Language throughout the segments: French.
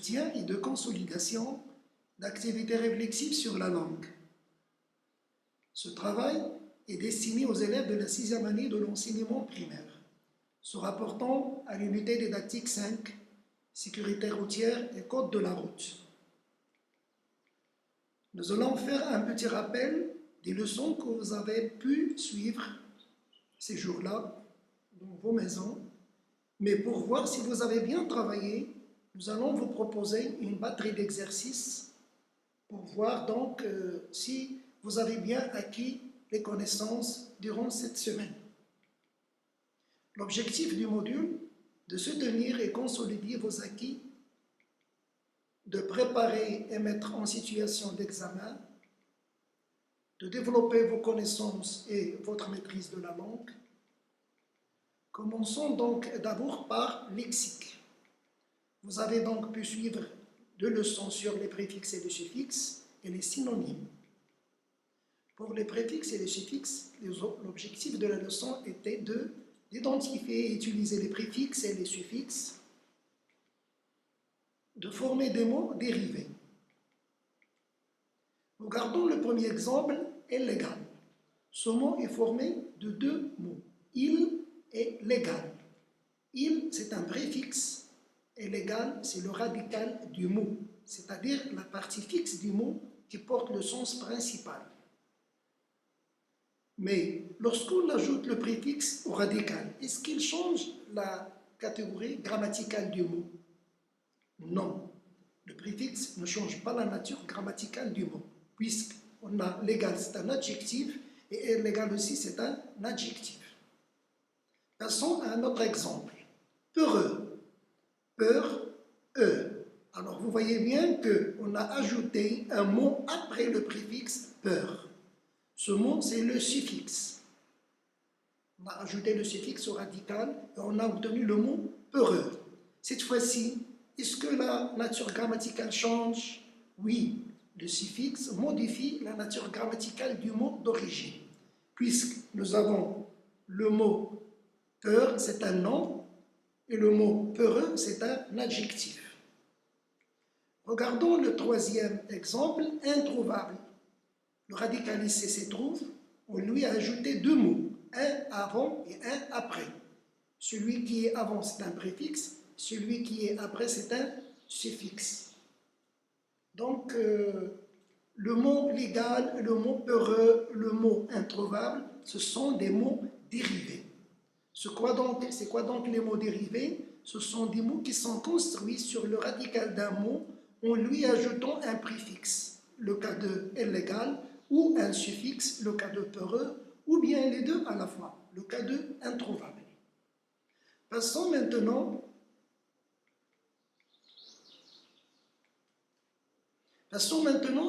d'entretien et de consolidation d'activités réflexives sur la langue. Ce travail est destiné aux élèves de la 6e année de l'enseignement primaire, se rapportant à l'unité didactique 5, sécurité routière et code de la route. Nous allons faire un petit rappel des leçons que vous avez pu suivre ces jours-là dans vos maisons. Mais pour voir si vous avez bien travaillé, nous allons vous proposer une batterie d'exercices pour voir donc si vous avez bien acquis les connaissances durant cette semaine. L'objectif du module, de soutenir et consolider vos acquis, de préparer et mettre en situation d'examen, de développer vos connaissances et votre maîtrise de la langue. Commençons donc d'abord par lexique. Vous avez donc pu suivre 2 leçons sur les préfixes et les suffixes et les synonymes. Pour les préfixes et les suffixes, l'objectif de la leçon était d'identifier et utiliser les préfixes et les suffixes, de former des mots dérivés. Regardons le premier exemple, illégal. Ce mot est formé de 2 mots, il et légal. Il, c'est un préfixe, et légal, c'est le radical du mot, c'est-à-dire la partie fixe du mot qui porte le sens principal. Mais lorsqu'on ajoute le préfixe au radical, est-ce qu'il change la catégorie grammaticale du mot? Non, le préfixe ne change pas la nature grammaticale du mot, puisqu'on a légal, c'est un adjectif, et illégal aussi, c'est un adjectif. Passons à un autre exemple. Peureux. Peur, Alors, vous voyez bien qu'on a ajouté un mot après le préfixe peur. Ce mot, c'est le suffixe. On a ajouté le suffixe au radical et on a obtenu le mot peureux. Cette fois-ci, est-ce que la nature grammaticale change? Oui, le suffixe modifie la nature grammaticale du mot d'origine, puisque nous avons le mot peur, c'est un nom, et le mot peureux, c'est un adjectif. Regardons le troisième exemple, introuvable. Le radical ici se trouve, on lui a ajouté 2 mots, un avant et un après. Celui qui est avant, c'est un préfixe, celui qui est après, c'est un suffixe. Donc, le mot légal, le mot peureux, le mot introuvable, ce sont des mots dérivés. C'est quoi donc les mots dérivés? Ce sont des mots qui sont construits sur le radical d'un mot en lui ajoutant un préfixe, le cas de illégal, ou un suffixe, le cas de peureux, ou bien les deux à la fois, le cas de introuvable. Passons maintenant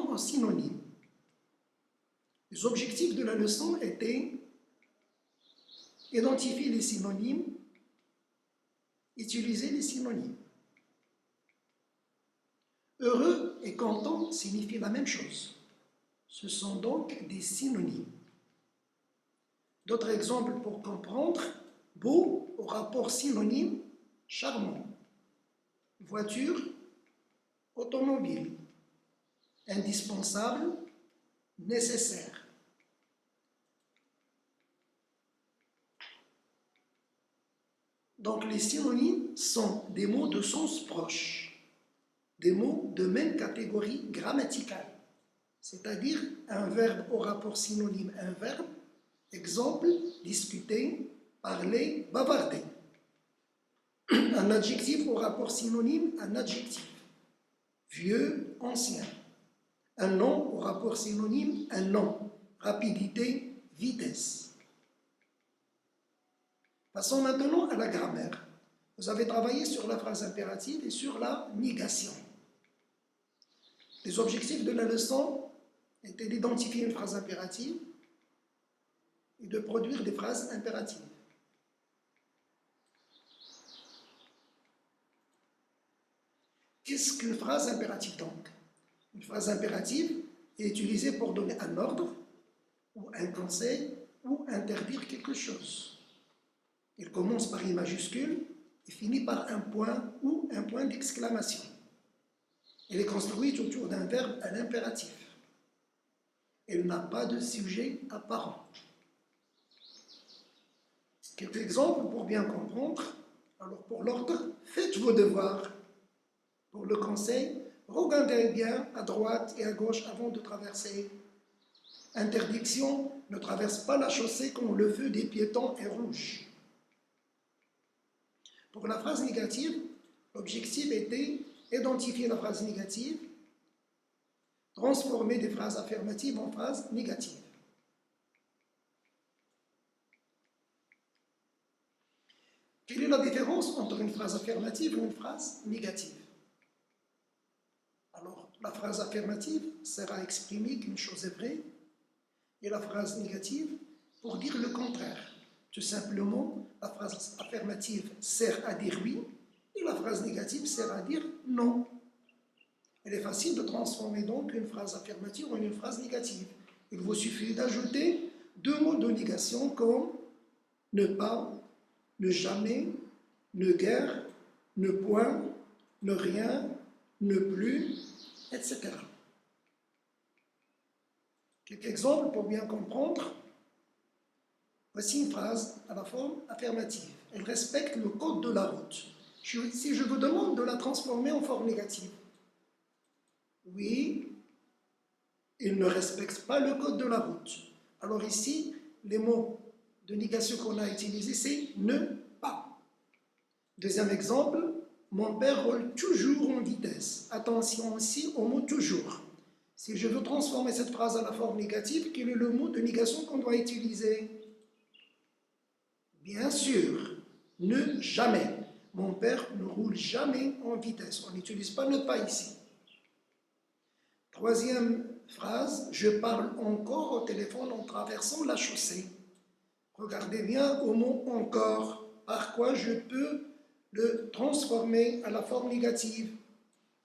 aux synonymes. Les objectifs de la leçon étaient identifier les synonymes, utiliser les synonymes. Heureux et content signifient la même chose. Ce sont donc des synonymes. D'autres exemples pour comprendre. Beau au rapport synonyme, charmant. Voiture, automobile. Indispensable, nécessaire. Donc les synonymes sont des mots de sens proche, des mots de même catégorie grammaticale, c'est-à-dire un verbe au rapport synonyme, un verbe, exemple, discuter, parler, bavarder. Un adjectif au rapport synonyme, un adjectif, vieux, ancien. Un nom au rapport synonyme, un nom, rapidité, vitesse. Passons maintenant à la grammaire. Vous avez travaillé sur la phrase impérative et sur la négation. Les objectifs de la leçon étaient d'identifier une phrase impérative et de produire des phrases impératives. Qu'est-ce qu'une phrase impérative donc? Une phrase impérative est utilisée pour donner un ordre ou un conseil ou interdire quelque chose. Il commence par une majuscule et finit par un point ou un point d'exclamation. Elle est construite autour d'un verbe à l'impératif. Elle n'a pas de sujet apparent. Quelques exemples pour bien comprendre. Alors pour l'ordre, faites vos devoirs. Pour le conseil, regardez bien à droite et à gauche avant de traverser. Interdiction, ne traverse pas la chaussée quand le feu des piétons est rouge. Pour la phrase négative, l'objectif était identifier la phrase négative, transformer des phrases affirmatives en phrases négatives. Quelle est la différence entre une phrase affirmative et une phrase négative? Alors, la phrase affirmative sert à exprimer qu'une chose est vraie et la phrase négative pour dire le contraire. Tout simplement, la phrase affirmative sert à dire oui et la phrase négative sert à dire non. Il est facile de transformer donc une phrase affirmative en une phrase négative. Il vous suffit d'ajouter deux mots de négation comme ne pas, ne jamais, ne guère, ne point, ne rien, ne plus, etc. Quelques exemples pour bien comprendre. Voici une phrase à la forme affirmative. Elle respecte le code de la route. Si je vous demande de la transformer en forme négative, oui, il ne respecte pas le code de la route. Alors ici, les mots de négation qu'on a utilisés, c'est ne pas. Deuxième exemple, mon père roule toujours en vitesse. Attention aussi au mot toujours. Si je veux transformer cette phrase à la forme négative, quel est le mot de négation qu'on doit utiliser? Bien sûr, ne jamais. Mon père ne roule jamais en vitesse. On n'utilise pas ne pas ici. Troisième phrase, je parle encore au téléphone en traversant la chaussée. Regardez bien au mot encore, par quoi je peux le transformer à la forme négative.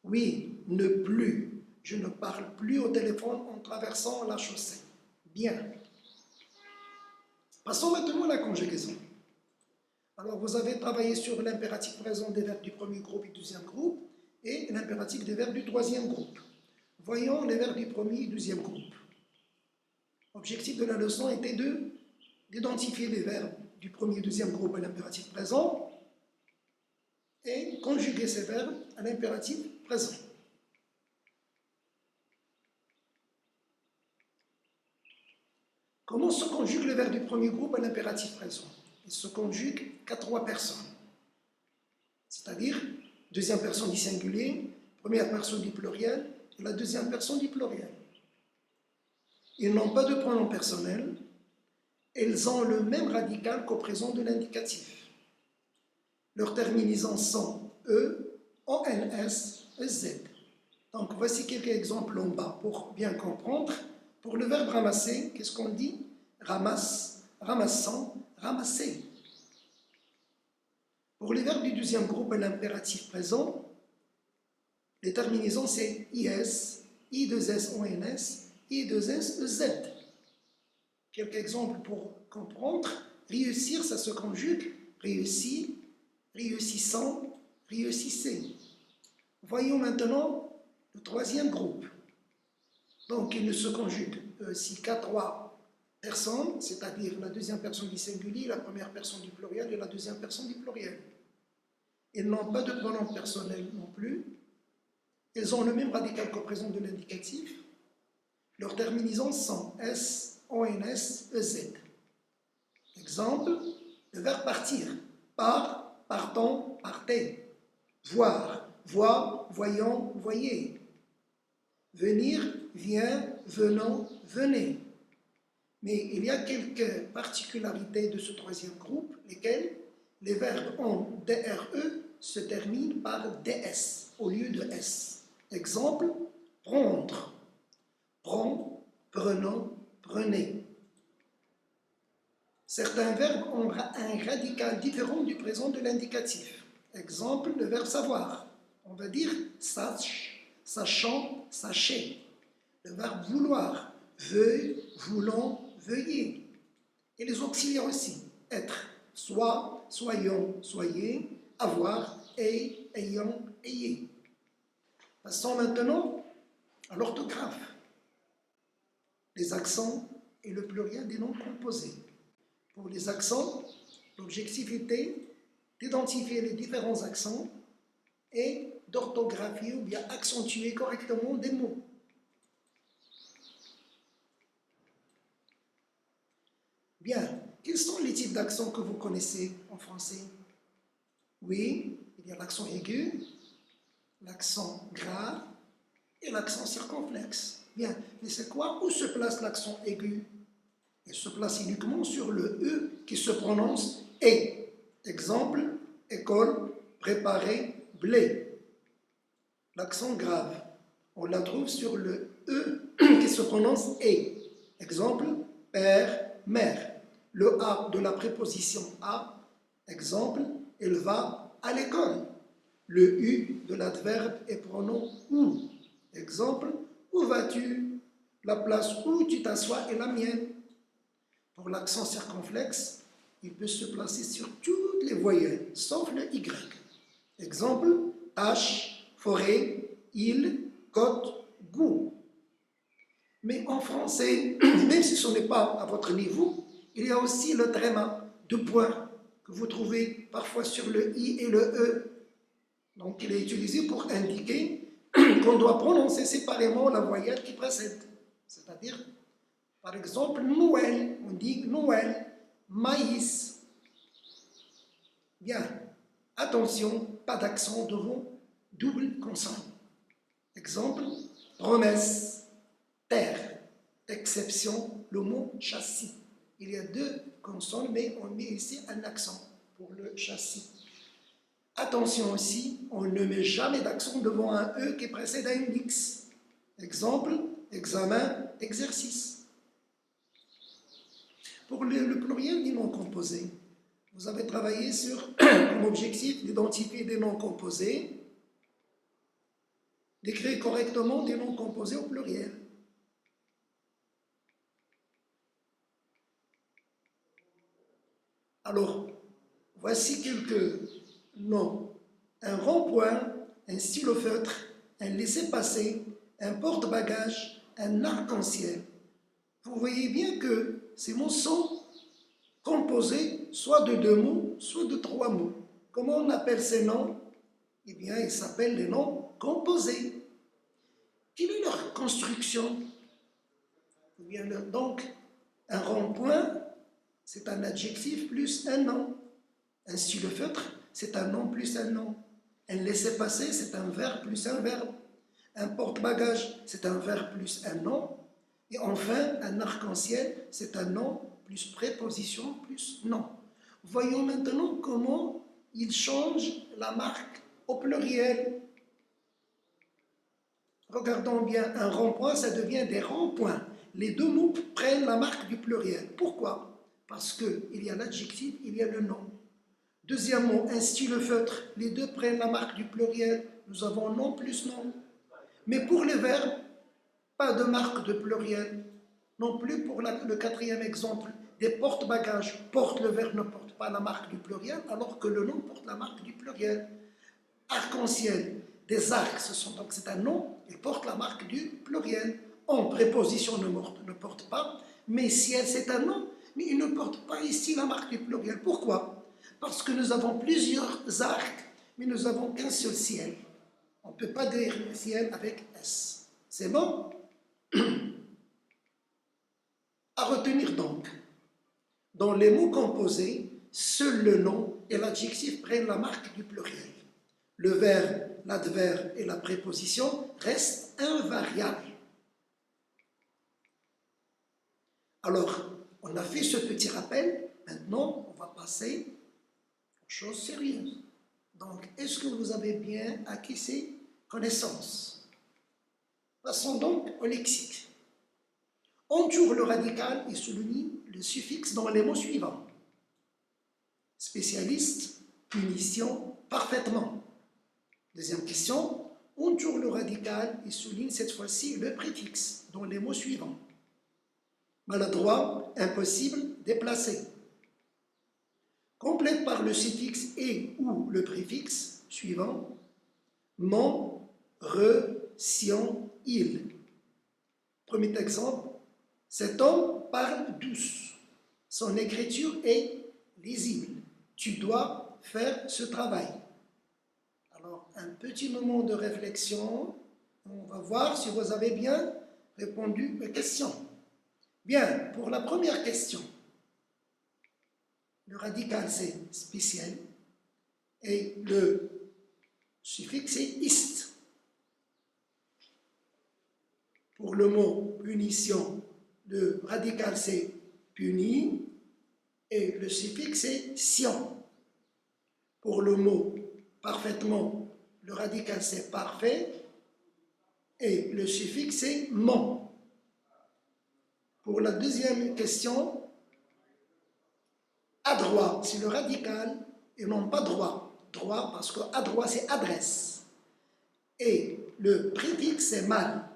Oui, ne plus. Je ne parle plus au téléphone en traversant la chaussée. Bien. Passons maintenant à la conjugaison. Alors, vous avez travaillé sur l'impératif présent des verbes du premier groupe et du deuxième groupe et l'impératif des verbes du troisième groupe. Voyons les verbes du premier et du deuxième groupe. L'objectif de la leçon était d'identifier les verbes du premier et deuxième groupe à l'impératif présent et conjuguer ces verbes à l'impératif présent. Comment se conjugue le verbe du premier groupe à l'impératif présent? Il se conjugue qu'à trois personnes, c'est-à-dire deuxième personne du singulier, première personne du pluriel et la deuxième personne du pluriel. Ils n'ont pas de pronom personnel, ils ont le même radical qu'au présent de l'indicatif. Leurs terminaisons sont E, ONS et Z. Donc voici quelques exemples en bas pour bien comprendre. Pour le verbe ramasser, qu'est-ce qu'on dit? Ramasse, ramassant, ramasser. Pour les verbes du deuxième groupe à l'impératif présent, les terminaisons c'est IS, I2S, ONS, I2S, EZ. Quelques exemples pour comprendre. Réussir, ça se conjugue. Réussi, réussissant, réussissez. Voyons maintenant le troisième groupe. Donc, il ne se conjugue si qu'à trois personnes, c'est-à-dire la deuxième personne du singulier, la première personne du pluriel et la deuxième personne du pluriel. Ils n'ont pas de pronom personnel non plus. Ils ont le même radical qu'au présent de l'indicatif. Leurs terminaisons sont S, ONS, EZ. Exemple, le verbe partir. Part, partons, partez. Voir, voix, voyons, voyez. Venir, vient, venons, venez. Mais il y a quelques particularités de ce troisième groupe, lesquelles les verbes en DRE se terminent par DS au lieu de S. Exemple, prendre. Prends, prenons, prenez. Certains verbes ont un radical différent du présent de l'indicatif. Exemple, le verbe savoir. On va dire sache, sachant, sachez. Le verbe vouloir, veuille, voulons, veuillez. Et les auxiliaires aussi. Être, soit, soyons, soyez. Avoir, ayant, ayez. Passons maintenant à l'orthographe. Les accents et le pluriel des noms composés. Pour les accents, l'objectif était d'identifier les différents accents et d'orthographier ou bien accentuer correctement des mots. Bien, quels sont les types d'accents que vous connaissez en français? Oui, il y a l'accent aigu, l'accent grave et l'accent circonflexe. Bien, mais c'est quoi? Où se place l'accent aigu? Il se place uniquement sur le E qui se prononce E. Exemple, école, préparer, blé. L'accent grave, on la trouve sur le E qui se prononce E. Exemple, père, mère. Le A de la préposition à, exemple, elle va à l'école. Le U de l'adverbe et pronom où. Exemple, où vas-tu? La place où tu t'assois est la mienne. Pour l'accent circonflexe, il peut se placer sur toutes les voyelles, sauf le Y. Exemple, tâche, forêt, île, côte, goût. Mais en français, même si ce n'est pas à votre niveau, il y a aussi le tréma, deux points, que vous trouvez parfois sur le I et le E. Donc il est utilisé pour indiquer qu'on doit prononcer séparément la voyelle qui précède. C'est-à-dire, par exemple, Noël, on dit Noël, maïs. Bien, attention, pas d'accent devant double consonne. Exemple, promesse, terre. Exception, le mot châssis. Il y a deux consonnes, mais on met ici un accent pour le châssis. Attention aussi, on ne met jamais d'accent devant un E qui précède un X. Exemple, examen, exercice. Pour le pluriel des noms composés, vous avez travaillé sur comme objectif d'identifier des noms composés, d'écrire correctement des noms composés au pluriel. Alors, voici quelques noms. Un rond-point, un stylo-feutre, un laissez-passer, un porte-bagages, un arc-en-ciel. Vous voyez bien que ces mots sont composés soit de deux mots, soit de trois mots. Comment on appelle ces noms? Eh bien, ils s'appellent les noms composés. Quelle est leur construction? Eh bien, donc, un rond-point, c'est un adjectif plus un nom. Un stylo-feutre, c'est un nom plus un nom. Un laissez-passer, c'est un verbe plus un verbe. Un porte-bagages, c'est un verbe plus un nom. Et enfin, un arc-en-ciel, c'est un nom plus préposition plus nom. Voyons maintenant comment il change la marque au pluriel. Regardons bien, un rond-point, ça devient des ronds-points. Les deux mots prennent la marque du pluriel. Pourquoi? Parce qu'il y a l'adjectif, il y a le nom. Deuxièmement, un stylo-feutre, les deux prennent la marque du pluriel. Nous avons nom plus nom. Mais pour les verbes, pas de marque de pluriel. Non plus pour le quatrième exemple. Des porte-bagages. Porte, le verbe ne porte pas la marque du pluriel, alors que le nom porte la marque du pluriel. Arc-en-ciel. Des arcs, donc c'est un nom, il porte la marque du pluriel. En préposition ne porte pas, mais ciel c'est un nom, mais il ne porte pas ici la marque du pluriel. Pourquoi? Parce que nous avons plusieurs arcs, mais nous n'avons qu'un seul ciel. On ne peut pas dire ciel avec S. C'est bon? À retenir donc, dans les mots composés, seul le nom et l'adjectif prennent la marque du pluriel. Le verbe, l'adverbe et la préposition restent invariables. Alors, on a fait ce petit rappel, maintenant on va passer aux choses sérieuses. Donc, est-ce que vous avez bien acquis ces connaissances? Passons donc au lexique. Entoure le radical et souligne le suffixe dans les mots suivants. Spécialiste, punition, parfaitement. Deuxième question, entoure le radical et souligne cette fois-ci le préfixe dans les mots suivants. Maladroit, impossible, déplacé. Complète par le suffixe et ou le préfixe suivant. Ment, il. Premier exemple, cet homme parle douce. Son écriture est lisible. Tu dois faire ce travail. Alors, un petit moment de réflexion. On va voir si vous avez bien répondu aux questions. Bien, pour la première question, le radical c'est spécial et le suffixe c'est ist. Pour le mot punition, le radical c'est puni et le suffixe c'est sion. Pour le mot parfaitement, le radical c'est parfait et le suffixe c'est ment. Pour la deuxième question, adroit, c'est le radical et non pas droit. Droit parce que adroit c'est adresse. Et le préfixe c'est mal.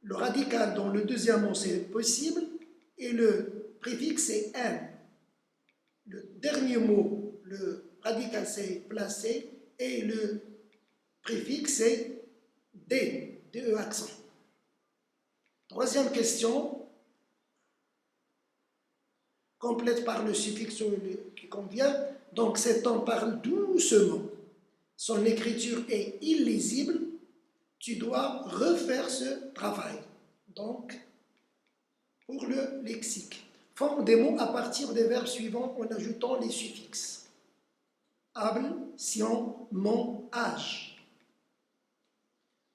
Le radical dans le deuxième mot c'est possible et le préfixe c'est un. Le dernier mot, le radical c'est placé et le préfixe c'est D, DE accent. Troisième question, complète par le suffixe qui convient. Donc cet homme parle doucement. Son écriture est illisible. Tu dois refaire ce travail. Donc, pour le lexique, forme des mots à partir des verbes suivants en ajoutant les suffixes. Able, sion, mon, âge.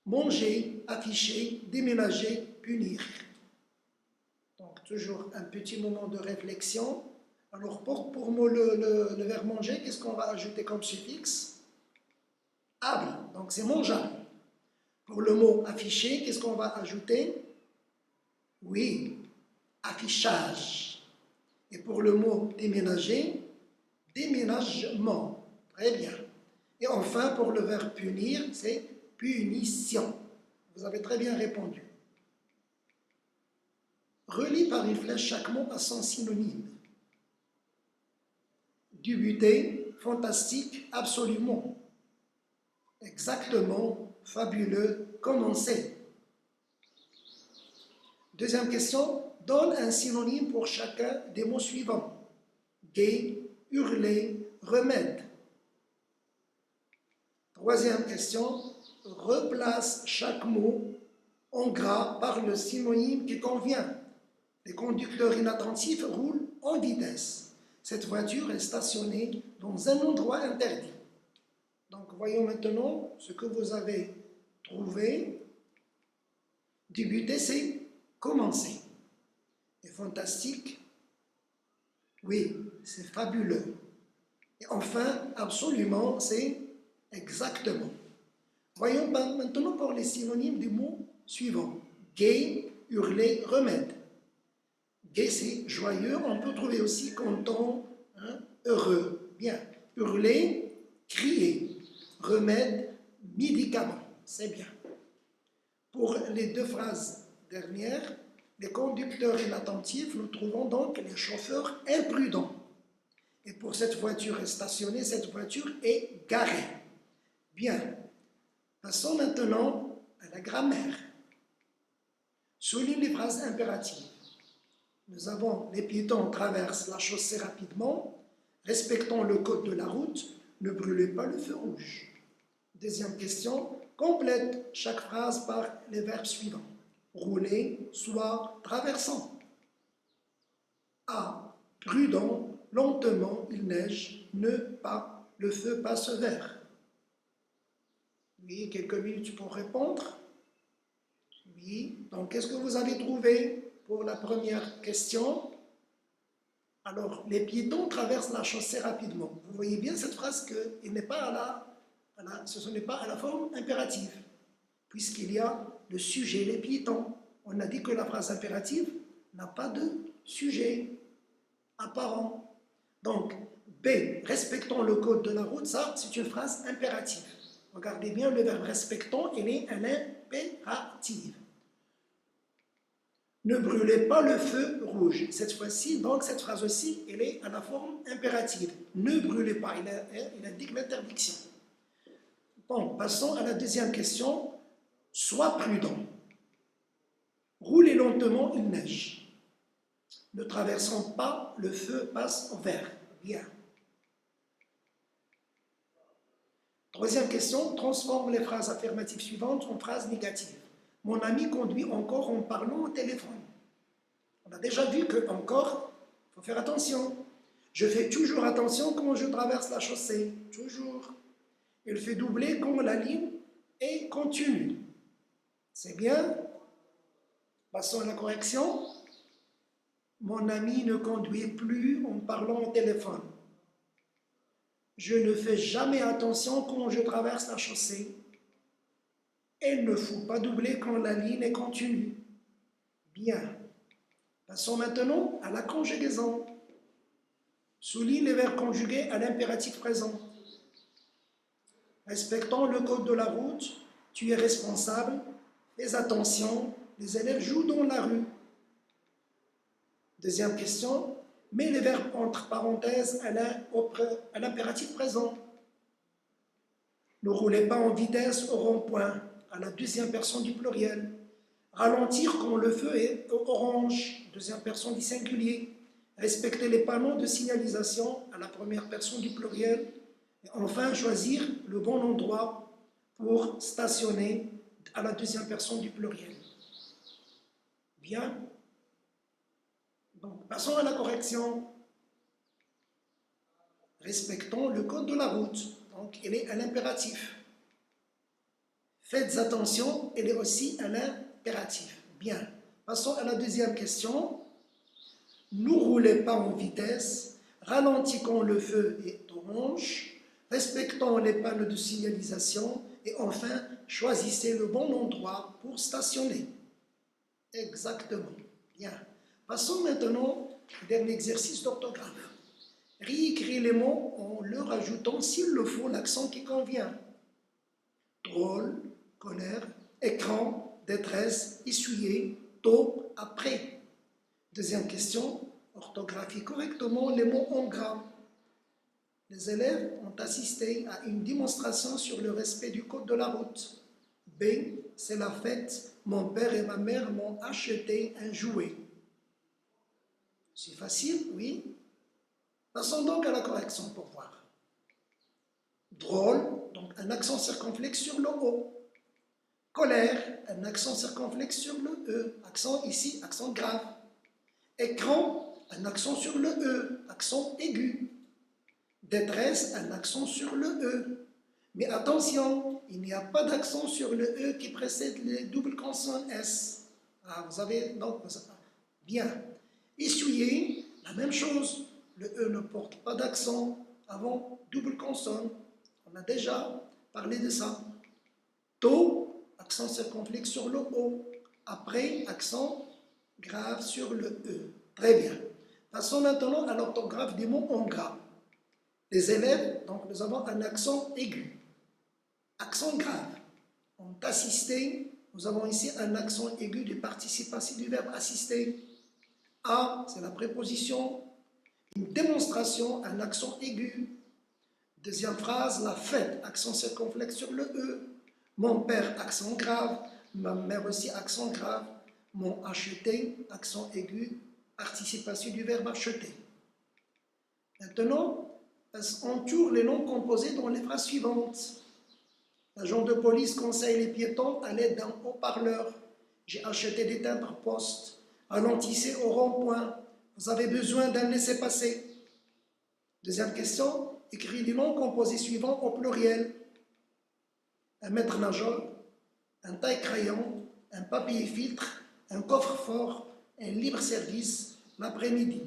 Manger, afficher, déménager, punir. Donc, toujours un petit moment de réflexion. Alors, pour le verbe manger, qu'est-ce qu'on va ajouter comme suffixe? Able, donc c'est mangeable. Pour le mot afficher, qu'est-ce qu'on va ajouter? Oui, affichage. Et pour le mot déménager, déménagement. Très bien. Et enfin, pour le verbe punir, c'est punition. Vous avez très bien répondu. Relie par une flèche chaque mot à son synonyme. Débuter, fantastique, absolument. Exactement, fabuleux, commencer. Deuxième question, donne un synonyme pour chacun des mots suivants. Gai, hurler, remède. Troisième question, replace chaque mot en gras par le synonyme qui convient. Les conducteurs inattentifs roulent en vitesse. Cette voiture est stationnée dans un endroit interdit. Donc, voyons maintenant ce que vous avez trouvé. Débuter, c'est commencer. Et fantastique, oui, c'est fabuleux. Et enfin, absolument, c'est exactement. Voyons maintenant pour les synonymes des mots suivants. Gai, hurler, remède. Gai, c'est joyeux. On peut trouver aussi content, heureux. Bien. Hurler, crier. Remède, médicament. C'est bien. Pour les deux phrases dernières, les conducteurs inattentifs, nous trouvons donc les chauffeurs imprudents. Et pour cette voiture stationnée, cette voiture est garée. Bien. Passons maintenant à la grammaire. Souligne les phrases impératives. Nous avons les piétons traversent la chaussée rapidement, respectons le code de la route, ne brûlez pas le feu rouge. Deuxième question, complète chaque phrase par les verbes suivants. Rouler, soit, traversant. A. Prudent, lentement, il neige, ne pas, le feu passe vert. Oui, quelques minutes pour répondre. Oui, donc qu'est-ce que vous avez trouvé pour la première question? Alors, les piétons traversent la chaussée rapidement. Vous voyez bien cette phrase qu'il n'est pas ce n'est pas à la forme impérative, puisqu'il y a le sujet, les piétons. On a dit que la phrase impérative n'a pas de sujet apparent. Donc, B, respectons le code de la route, ça, c'est une phrase impérative. Regardez bien, le verbe respectons, il est un impératif. Ne brûlez pas le feu rouge. Cette fois-ci, donc, cette phrase aussi, elle est à la forme impérative. Ne brûlez pas, il indique l'interdiction. Bon, passons à la deuxième question. Sois prudent. Roulez lentement, il neige. Ne traversons pas, le feu passe au vert. Bien. Troisième question, transforme les phrases affirmatives suivantes en phrases négatives. Mon ami conduit encore en parlant au téléphone. On a déjà vu que encore, il faut faire attention. Je fais toujours attention quand je traverse la chaussée. Toujours. Il fait doubler quand la ligne est continue. C'est bien. Passons à la correction. Mon ami ne conduit plus en parlant au téléphone. Je ne fais jamais attention quand je traverse la chaussée. Il ne faut pas doubler quand la ligne est continue. Bien. Passons maintenant à la conjugaison. Souligne les verbes conjugués à l'impératif présent. Respectons le code de la route. Tu es responsable. Fais attention. Les élèves jouent dans la rue. Deuxième question. Mets les verbes entre parenthèses à l'impératif présent. Ne roulez pas en vitesse au rond-point, à la deuxième personne du pluriel. Ralentir quand le feu est orange, deuxième personne du singulier. Respecter les panneaux de signalisation à la première personne du pluriel. Et enfin, choisir le bon endroit pour stationner à la deuxième personne du pluriel. Bien. Donc, passons à la correction. Respectons le code de la route. Donc, il est à l'impératif. Faites attention, il est aussi à l'impératif. Bien. Passons à la deuxième question. Ne roulez pas en vitesse. Ralentis quand le feu est orange. Respectons les panneaux de signalisation. Et enfin, choisissez le bon endroit pour stationner. Exactement. Bien. Passons maintenant au dernier exercice d'orthographe. Réécris les mots en leur ajoutant, s'il le faut, l'accent qui convient. Drôle, colère, écran, détresse, essuyer, tôt, après. Deuxième question, orthographie correctement les mots en gras. Les élèves ont assisté à une démonstration sur le respect du code de la route. B, c'est la fête. Mon père et ma mère m'ont acheté un jouet. C'est facile, oui. Passons donc à la correction pour voir. Drôle, donc un accent circonflexe sur le O. Colère, un accent circonflexe sur le E. Accent ici, accent grave. Écran, un accent sur le E, accent aigu. Détresse, un accent sur le E. Mais attention, il n'y a pas d'accent sur le E qui précède les doubles consonnes S. Ah, vous avez donc bien. Essuyer, la même chose. Le E ne porte pas d'accent avant double consonne. On a déjà parlé de ça. Tôt, accent circonflexe sur le O. Après, accent grave sur le E. Très bien. Passons maintenant à l'orthographe des mots en gras. Les élèves, donc nous avons un accent aigu. Accent grave. On assisté, nous avons ici un accent aigu du participe passé du verbe assister. A, c'est la préposition. Une démonstration, un accent aigu. Deuxième phrase, la fête, accent circonflexe sur le E. Mon père, accent grave. Ma mère aussi, accent grave. M'ont acheté, accent aigu, participe passé du verbe acheter. Maintenant, on tourne les noms composés dans les phrases suivantes. L'agent de police conseille les piétons à l'aide d'un haut-parleur. J'ai acheté des timbres-poste. Ralentissez au rond-point. Vous avez besoin d'un laissez-passer. Deuxième question, écris les noms composés suivants au pluriel. Un maître-nageur, un taille-crayon, un papier-filtre, un coffre-fort, un libre-service, l'après-midi.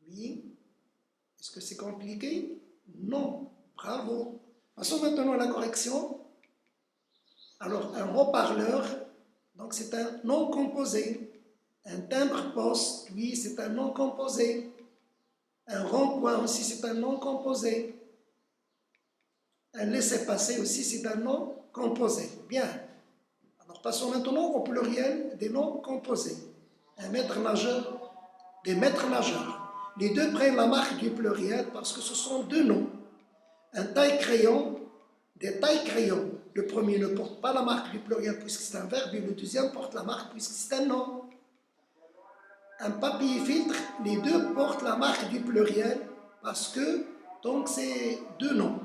Oui. Est-ce que c'est compliqué? Non. Bravo. Passons maintenant à la correction. Alors, un haut-parleur, donc c'est un nom composé. Un timbre-poste, oui, c'est un nom composé. Un rond-point aussi, c'est un nom composé. Un laissez-passer aussi, c'est un nom composé. Bien. Alors, passons maintenant au pluriel des noms composés. Un maître-nageur, des maîtres-nageurs. Les deux prennent la marque du pluriel parce que ce sont deux noms. Un taille-crayon, des tailles-crayons. Le premier ne porte pas la marque du pluriel puisque c'est un verbe et le deuxième porte la marque puisque c'est un nom. Un papier filtre, les deux portent la marque du pluriel parce que donc c'est deux noms.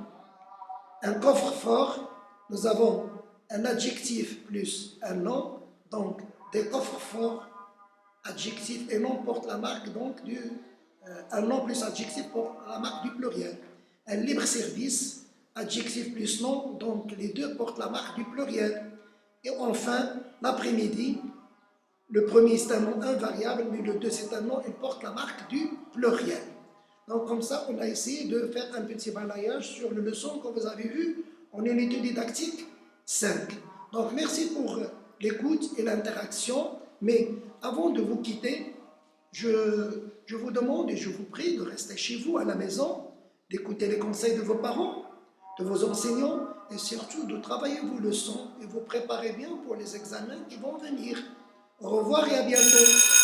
Un coffre-fort, nous avons un adjectif plus un nom, donc des coffres-forts, adjectif et nom portent la marque donc du un nom plus adjectif porte la marque du pluriel. Un libre-service, adjectif plus nom, donc les deux portent la marque du pluriel. Et enfin, l'après-midi, le premier c'est un nom invariable, mais le deux c'est un nom, il porte la marque du pluriel. Donc comme ça, on a essayé de faire un petit balayage sur les leçons que vous avez vues en unité didactique 5. Donc merci pour l'écoute et l'interaction, mais avant de vous quitter, je vous demande et je vous prie de rester chez vous à la maison, d'écouter les conseils de vos parents, de vos enseignants et surtout de travailler vos leçons et vous préparer bien pour les examens qui vont venir. Au revoir et à bientôt.